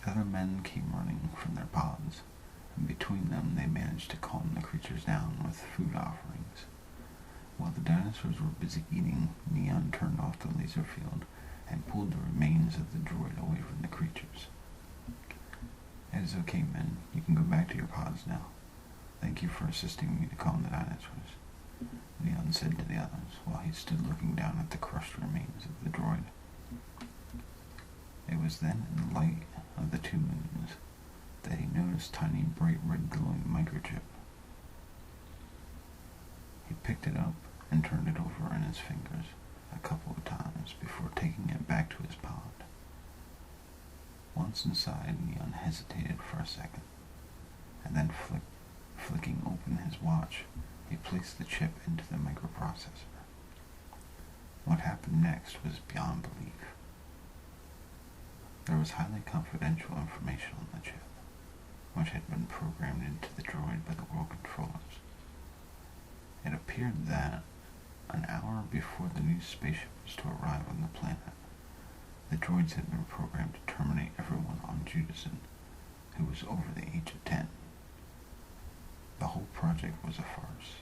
The other men came running from their pods, and between them they managed to calm the creatures down with food offerings. While the dinosaurs were busy eating, Neon turned off the laser field and pulled the remains of the droid away from the creatures. "It is okay, men. You can go back to your pods now. Thank you for assisting me to calm the dinosaurs," Neon said to the others, while he stood looking down at the crushed remains of the droid. It was then, in the light of the two moons, that he noticed tiny, bright red glowing microchip. He picked it up and turned it over in his fingers a couple of times before taking it back to his pod. Once inside, Neon hesitated for a second, and then flicking open his watch, he placed the chip into the microprocessor. What happened next was beyond belief. There was highly confidential information on the chip, which had been programmed into the droid by the world controllers. It appeared that, an hour before the new spaceship was to arrive on the planet, the droids had been programmed to terminate everyone on Judason who was over the age of 10. The whole project was a farce.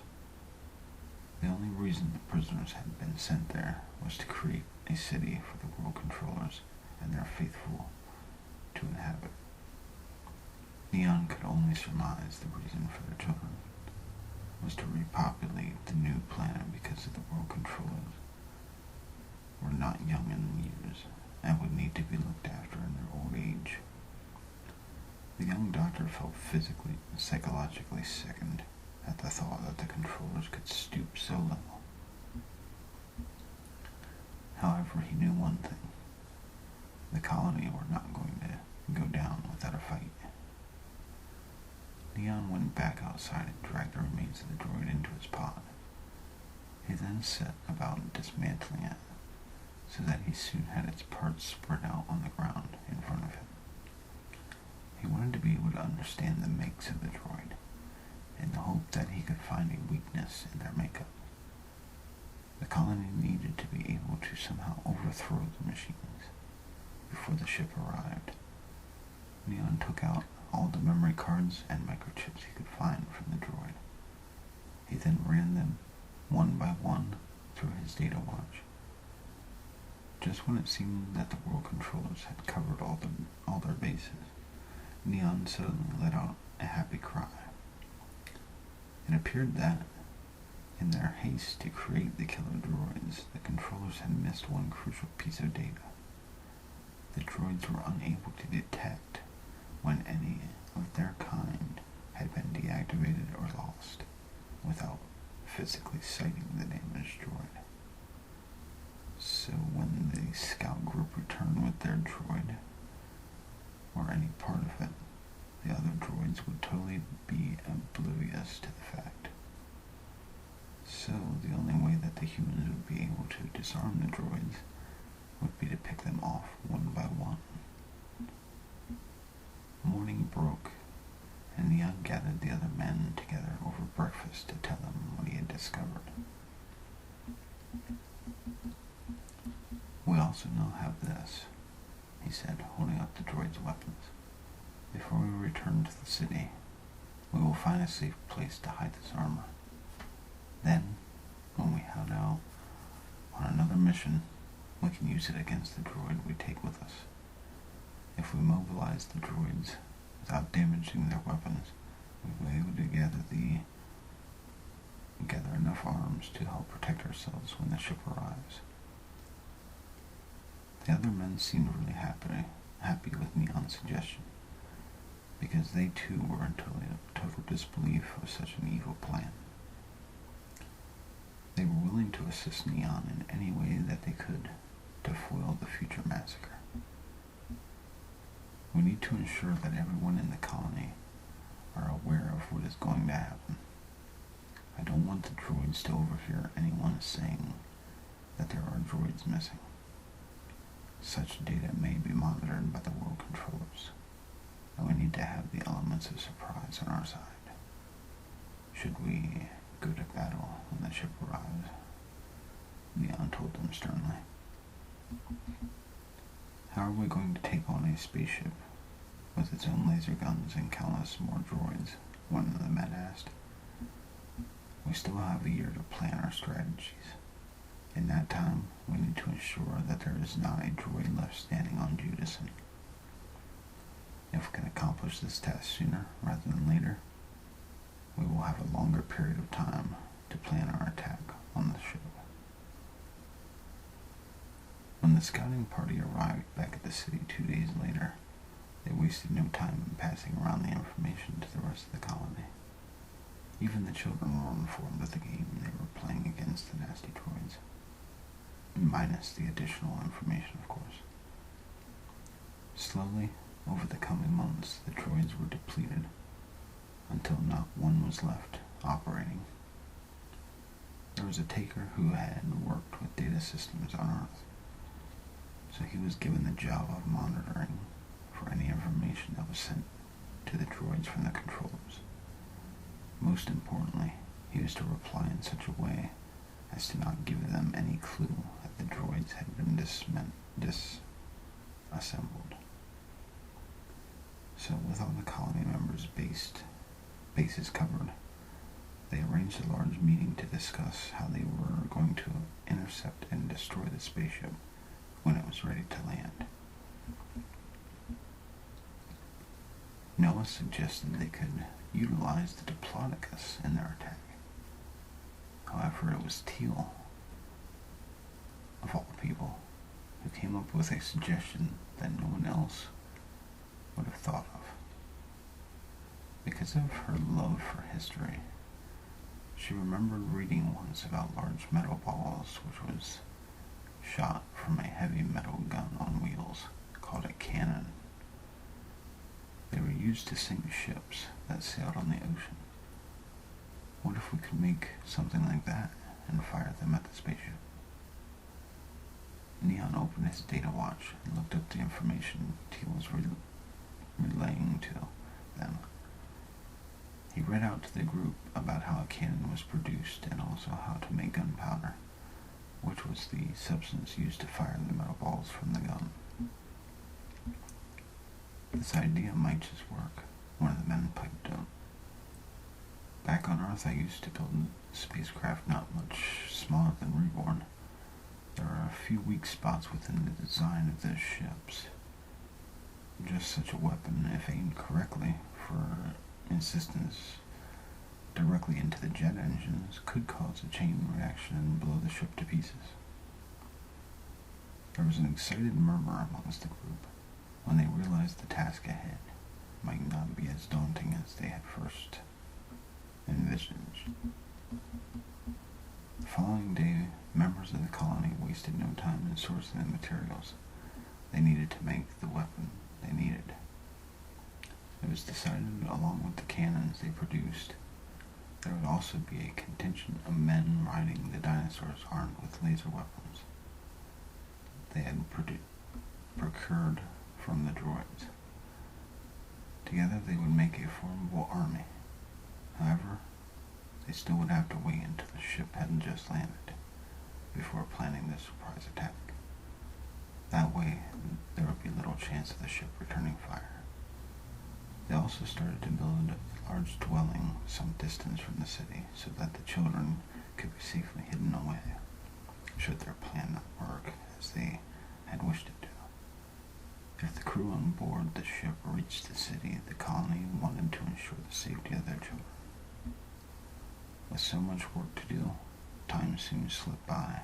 The only reason the prisoners had been sent there was to create a city for the world controllers and their faithful to inhabit. Neon could only surmise the reason for their children was to repopulate the new planet because of the world controllers were not young in years and would need to be looked after in their old age. The young doctor felt physically and psychologically sickened at the thought that the controllers could stoop so low. However, he knew one thing. The colony were not going to go down without a fight. Neon went back outside and dragged the remains of the droid into his pod. He then set about dismantling it, so that he soon had its parts spread out on the ground in front of him. He wanted to be able to understand the makes of the droid, in the hope that he could find a weakness in their makeup. The colony needed to be able to somehow overthrow the machines before the ship arrived. Neon took out all the memory cards and microchips he could find from the droid. He then ran them one by one through his data watch. Just when it seemed that the world controllers had covered all their bases, Neon suddenly let out a happy cry. It appeared that, in their haste to create the killer droids, the controllers had missed one crucial piece of data. The droids were unable to detect when any of their kind had been deactivated or lost, without physically sighting the damaged droid. So when the scout group returned with their droid, or any part of it, the other droids would totally be oblivious to the fact. So the only way that the humans would be able to disarm the droids would be to pick them off one by one. Morning broke, and Neon gathered the other men together over breakfast to tell them what he had discovered. "We also now have this," he said, holding up the droid's weapons. "Before we return to the city, we will find a safe place to hide this armor. Then, when we head out on another mission, we can use it against the droid we take with us. If we mobilize the droids without damaging their weapons, we'll be able to gather enough arms to help protect ourselves when the ship arrives." The other men seemed really happy with Neon's suggestion, because they too were in total disbelief of such an evil plan. They were willing to assist Neon in any way that they could to foil the future massacre. "We need to ensure that everyone in the colony are aware of what is going to happen. I don't want the droids to overhear anyone saying that there are droids missing. Such data may be monitored by the world controllers, and we need to have the elements of surprise on our side. should we go to battle when the ship arrives? Neon told them sternly. How are we going to take on a spaceship with its own laser guns and countless more droids? One of the men asked. We still have a year to plan our strategies. In that time, we need to ensure that there is not a droid left standing on Judason. If we can accomplish this task sooner rather than later, we will have a longer period of time to plan our attack on the ship. When the scouting party arrived back at the city 2 days later, they wasted no time in passing around the information to the rest of the colony. Even the children were informed of the game they were playing against the nasty droids, minus the additional information, of course. Slowly, over the coming months, the droids were depleted until not one was left operating. There was a taker who had worked with data systems on Earth, so he was given the job of monitoring for any information that was sent to the droids from the controllers. Most importantly, he was to reply in such a way as to not give them any clue that the droids had been disassembled. So with all the colony members' bases covered, they arranged a large meeting to discuss how they were going to intercept and destroy the spaceship when it was ready to land. Noah suggested they could utilize the Diplodocus in their attack. However, it was Teal, of all people, who came up with a suggestion that no one else would have thought of. Because of her love for history, she remembered reading once about large metal balls which was shot from a heavy metal gun on wheels called a cannon. They were used to sink ships that sailed on the ocean. What if we could make something like that and fire them at the spaceship? Neon opened his data watch and looked up the information Teal was relaying to them. He read out to the group about how a cannon was produced and also how to make gunpowder, which was the substance used to fire the metal balls from the gun. This idea might just work, one of the men piped up. Back on Earth, I used to build spacecraft not much smaller than Reborn. There are a few weak spots within the design of those ships. Just such a weapon, if aimed correctly, for insistence directly into the jet engines, could cause a chain reaction and blow the ship to pieces. There was an excited murmur amongst the group when they realized the task ahead might not be as daunting as they had first envisaged. The following day, members of the colony wasted no time in sourcing the materials they needed to make the weapon they needed. It was decided, along with the cannons they produced, there would also be a contingent of men riding the dinosaurs armed with laser weapons they had procured from the droids. Together they would make a formidable army. However, they still would have to wait until the ship hadn't just landed before planning the surprise attack. That way, there would be little chance of the ship returning fire. They also started to build a large dwelling some distance from the city so that the children could be safely hidden away, should their plan not work as they had wished it to. If the crew on board the ship reached the city, the colony wanted to ensure the safety of their children. With so much work to do, time soon slipped by,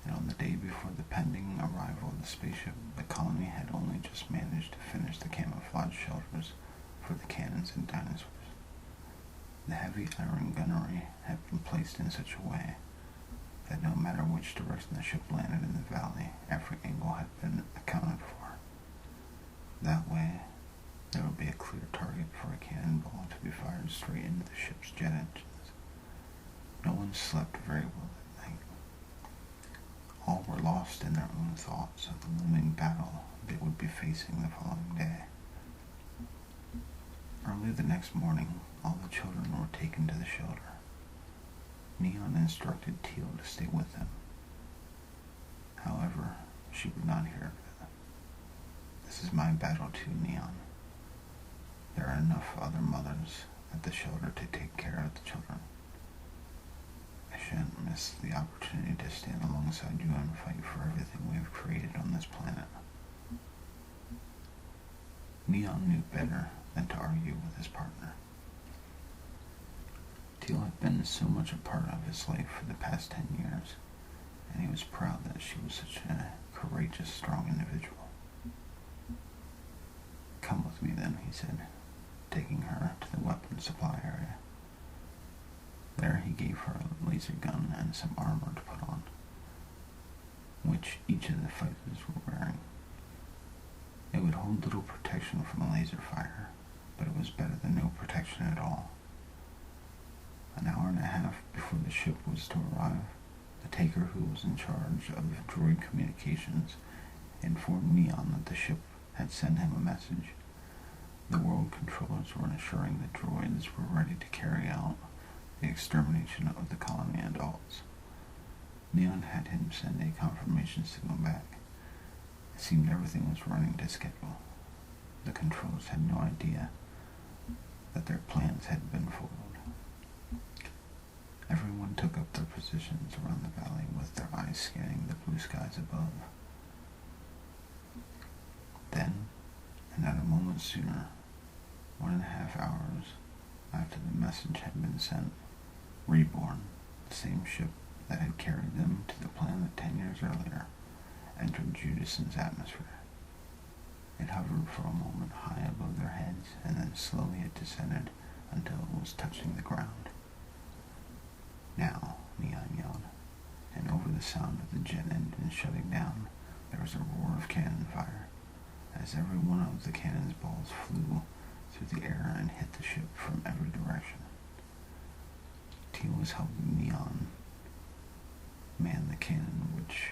and on the day before the pending arrival of the spaceship, the colony had only just managed to finish the camouflage shelters for the cannons and dinosaurs. The heavy iron gunnery had been placed in such a way that no matter which direction the ship landed in the valley, every angle had been accounted for. That way, there would be a clear target for a cannonball to be fired straight into the ship's jet engines. No one slept very well that night. All were lost in their own thoughts of the looming battle they would be facing the following day. Early the next morning, all the children were taken to the shelter. Neon instructed Teal to stay with them. However, she would not hear of it. This is my battle too, Neon. There are enough other mothers at the shelter to take care of the children. I shan't miss the opportunity to stand alongside you and fight for everything we have created on this planet. Neon knew better than to argue with his partner. Teal had been so much a part of his life for the past 10 years, and he was proud that she was such a courageous, strong individual. Come with me then, he said, taking her to the weapons supply area. There he gave her a laser gun and some armor to put on, which each of the fighters were wearing. It would hold little protection from a laser fire, but it was better than no protection at all. An hour and a half before the ship was to arrive, the taker who was in charge of droid communications informed Neon that the ship had sent him a message. The world controllers were ensuring the droids were ready to carry out the extermination of the colony adults. Neon had him send a confirmation signal back. It seemed everything was running to schedule. The controllers had no idea that their plans had been foiled. Everyone took up their positions around the valley with their eyes scanning the blue skies above. Then, and at a moment sooner, 1.5 hours after the message had been sent, Reborn, the same ship that had carried them to the planet 10 years earlier, entered Judason's atmosphere. It hovered for a moment high above their heads, and then slowly it descended until it was touching the ground. Now, Neon yelled, and over the sound of the jet engine shutting down, there was a roar of cannon fire, as every one of the cannon's balls flew through the air and hit the ship from every direction. Teal was helping Neon man the cannon which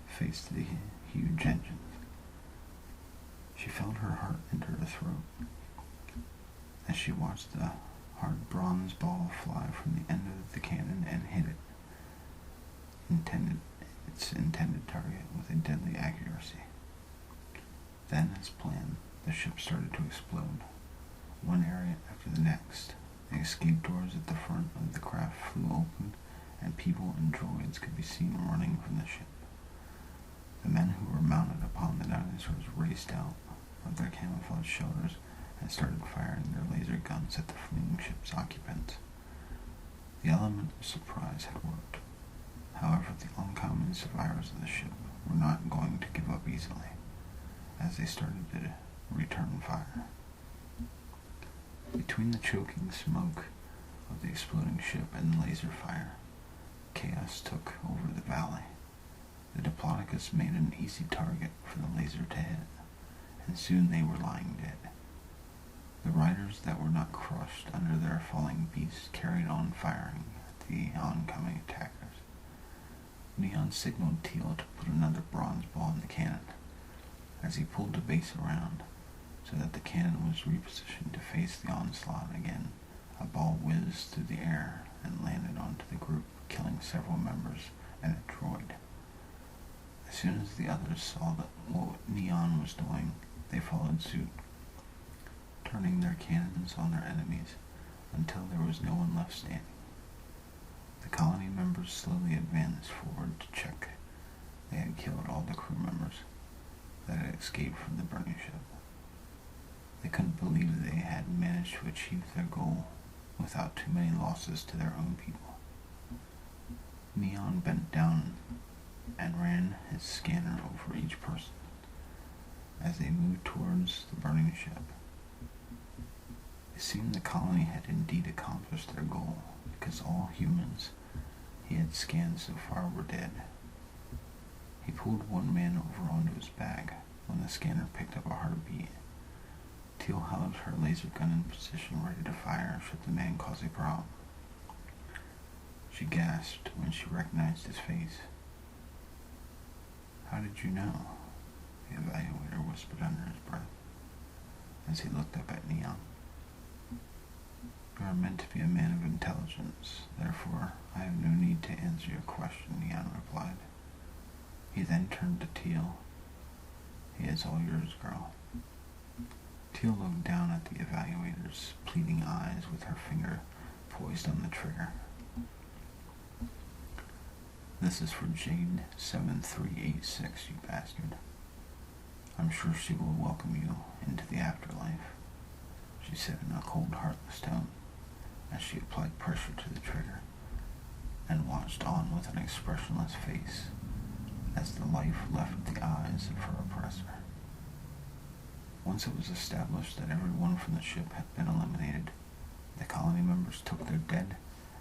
faced the huge engines. She felt her heart enter her throat as she watched the hard bronze ball fly from the end of the cannon and hit its intended target with a deadly accuracy. Then, as planned, the ship started to explode, one area after the next. The escape doors at the front of the craft flew open, and people and droids could be seen running from the ship. The men who were mounted upon the dinosaurs raced out of their camouflage shelters and started firing their laser guns at the fleeing ship's occupants. The element of surprise had worked. However, the uncommon survivors of the ship were not going to give up easily, as they started to return fire. Between the choking smoke of the exploding ship and the laser fire, chaos took over the valley. The Diplodocus made an easy target for the laser to hit, and soon they were lying dead. The riders that were not crushed under their falling beasts carried on firing at the oncoming attackers. Neon signaled Teal to put another bronze ball in the cannon, as he pulled the base around so that the cannon was repositioned to face the onslaught again. A ball whizzed through the air and landed onto the group, killing several members and a droid. As soon as the others saw what Neon was doing, they followed suit, turning their cannons on their enemies until there was no one left standing. The colony members slowly advanced forward to check they had killed all the crew members that had escaped from the burning ship. They couldn't believe they had managed to achieve their goal without too many losses to their own people. Neon bent down and ran his scanner over each person as they moved towards the burning ship. It seemed the colony had indeed accomplished their goal, because all humans he had scanned so far were dead. He pulled one man over onto his back when the scanner picked up a heartbeat. Teal held her laser gun in position ready to fire should the man cause a problem. She gasped when she recognized his face. "How did you know?" the evaluator whispered under his breath as he looked up at Neon. You are meant to be a man of intelligence, therefore I have no need to answer your question, Jan replied. He then turned to Teal. He is all yours, girl. Teal looked down at the evaluator's pleading eyes with her finger poised on the trigger. This is for Jade 7386, you bastard. I'm sure she will welcome you into the afterlife, she said in a cold, heartless tone, as she applied pressure to the trigger, and watched on with an expressionless face as the life left the eyes of her oppressor. Once it was established that everyone from the ship had been eliminated, the colony members took their dead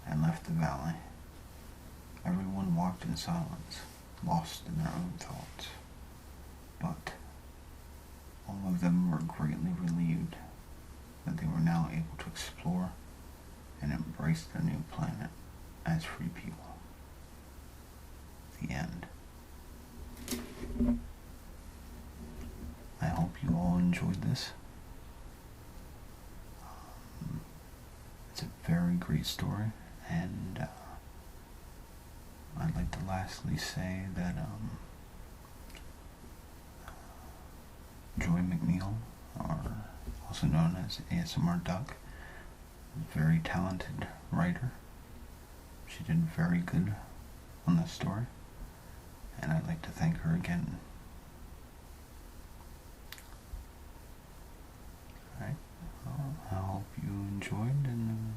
and left the valley. Everyone walked in silence, lost in their own thoughts. But all of them were greatly relieved that they were now able to explore and embrace their new planet as free people. The end. I hope you all enjoyed this. It's a very great story, and I'd like to lastly say that Joy McNiel, or also known as ASMR Duck, is a very talented writer. She did very good on this story, and I'd like to thank her again. Alright, well, I hope you enjoyed, and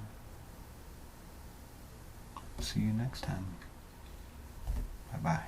see you next time. Bye-bye.